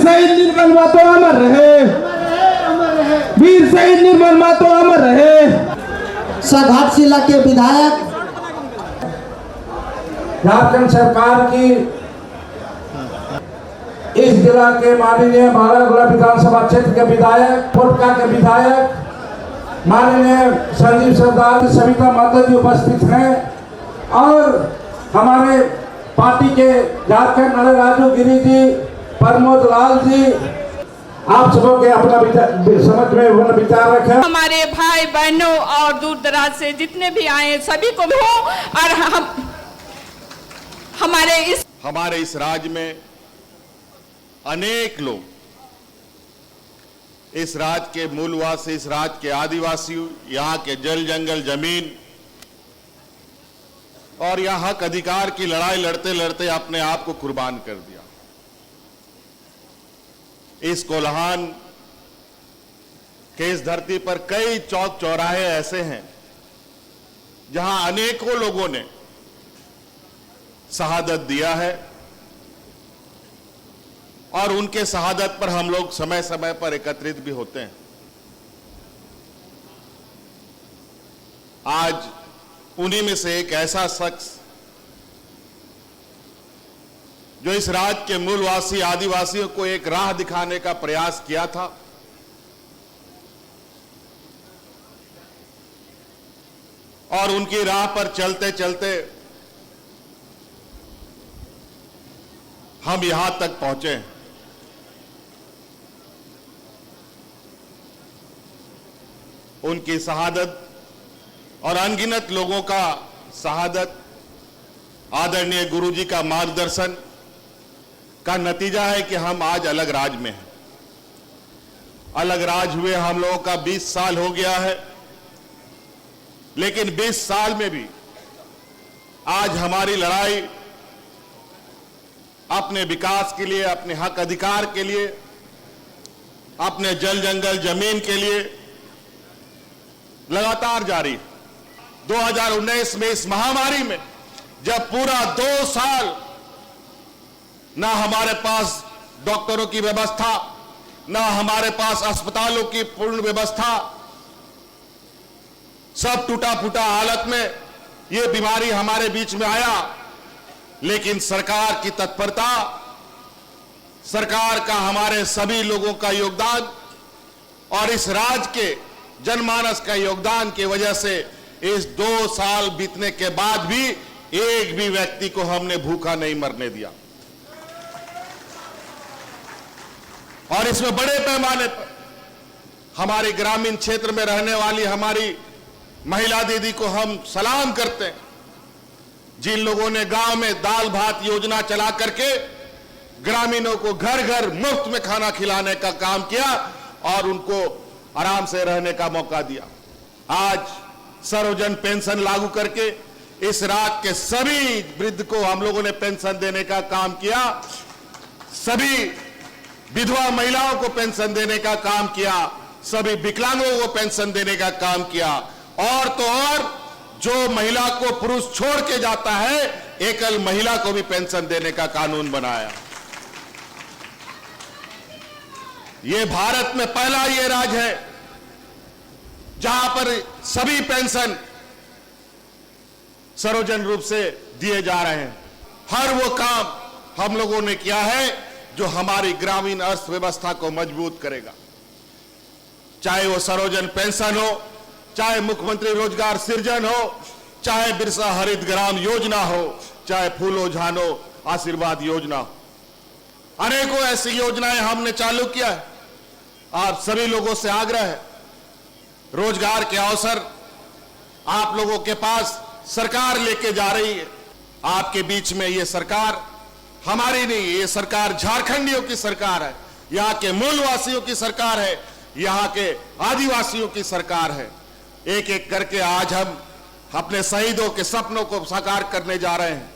शहीद निर्मल महतो अमर रहे, वीर शहीद निर्मल महतो अमर रहे। घाटशिला के विधायक, झारखंड सरकार की इस जिला के माननीय बारागुड़ा विधानसभा क्षेत्र के विधायक, कोटका के विधायक माननीय संजीव सरदार, सविता माता जी उपस्थित हैं और हमारे पार्टी के झारखंड नरेश राजू गिरी जी, प्रमोद लाल जी, आप सबों के अपना समझ में विचार रखें। हमारे भाई बहनों और दूर दराज से जितने भी आए सभी को हो और हमारे इस राज्य में अनेक लोग, इस राज्य के मूलवासी, इस राज्य के आदिवासी, यहाँ के जल जंगल जमीन और यहाँ हक अधिकार की लड़ाई लड़ते लड़ते अपने आप को कुर्बान कर दिया। इस कोल्हान के इस धरती पर कई चौक चौराहे ऐसे हैं जहां अनेकों लोगों ने शहादत दिया है और उनके शहादत पर हम लोग समय समय पर एकत्रित भी होते हैं। आज उन्हीं में से एक ऐसा शख्स जो इस राज्य के मूलवासी आदिवासियों को एक राह दिखाने का प्रयास किया था, और उनकी राह पर चलते चलते हम यहां तक पहुंचे। उनकी शहादत और अनगिनत लोगों का शहादत, आदरणीय गुरुजी का मार्गदर्शन का नतीजा है कि हम आज अलग राज में हैं। अलग राज हुए हम लोगों का 20 साल हो गया है, लेकिन 20 साल में भी आज हमारी लड़ाई अपने विकास के लिए, अपने हक अधिकार के लिए, अपने जल जंगल जमीन के लिए लगातार जारी है। 2019 में इस महामारी में जब पूरा 2 साल ना हमारे पास डॉक्टरों की व्यवस्था, ना हमारे पास अस्पतालों की पूर्ण व्यवस्था, सब टूटा फूटा हालत में ये बीमारी हमारे बीच में आया, लेकिन सरकार की तत्परता, सरकार का, हमारे सभी लोगों का योगदान और इस राज्य के जनमानस का योगदान की वजह से इस 2 साल बीतने के बाद भी एक भी व्यक्ति को हमने भूखा नहीं मरने दिया। और इसमें बड़े पैमाने पर हमारे ग्रामीण क्षेत्र में रहने वाली हमारी महिला दीदी को हम सलाम करते हैं, जिन लोगों ने गांव में दाल भात योजना चला करके ग्रामीणों को घर घर मुफ्त में खाना खिलाने का काम किया और उनको आराम से रहने का मौका दिया। आज सर्वजन पेंशन लागू करके इस राज्य के सभी वृद्ध को हम लोगों ने पेंशन देने का काम किया, सभी विधवा महिलाओं को पेंशन देने का काम किया, सभी विकलांगों को पेंशन देने का काम किया, और तो और जो महिला को पुरुष छोड़ के जाता है, एकल महिला को भी पेंशन देने का कानून बनाया। ये भारत में पहला ये राज्य है जहां पर सभी पेंशन सर्वजन रूप से दिए जा रहे हैं। हर वो काम हम लोगों ने किया है जो हमारी ग्रामीण अर्थव्यवस्था को मजबूत करेगा, चाहे वो सर्वजन पेंशन हो, चाहे मुख्यमंत्री रोजगार सृजन हो, चाहे बिरसा हरित ग्राम योजना हो, चाहे फूलो झानो आशीर्वाद योजना हो। अनेकों ऐसी योजनाएं हमने चालू किया है। आप सभी लोगों से आग्रह है, रोजगार के अवसर आप लोगों के पास सरकार लेके जा रही है। आपके बीच में ये सरकार हमारी नहीं, ये सरकार झारखंडियों की सरकार है, यहाँ के मूलवासियों की सरकार है, यहाँ के आदिवासियों की सरकार है। एक एक करके आज हम अपने शहीदों के सपनों को साकार करने जा रहे हैं।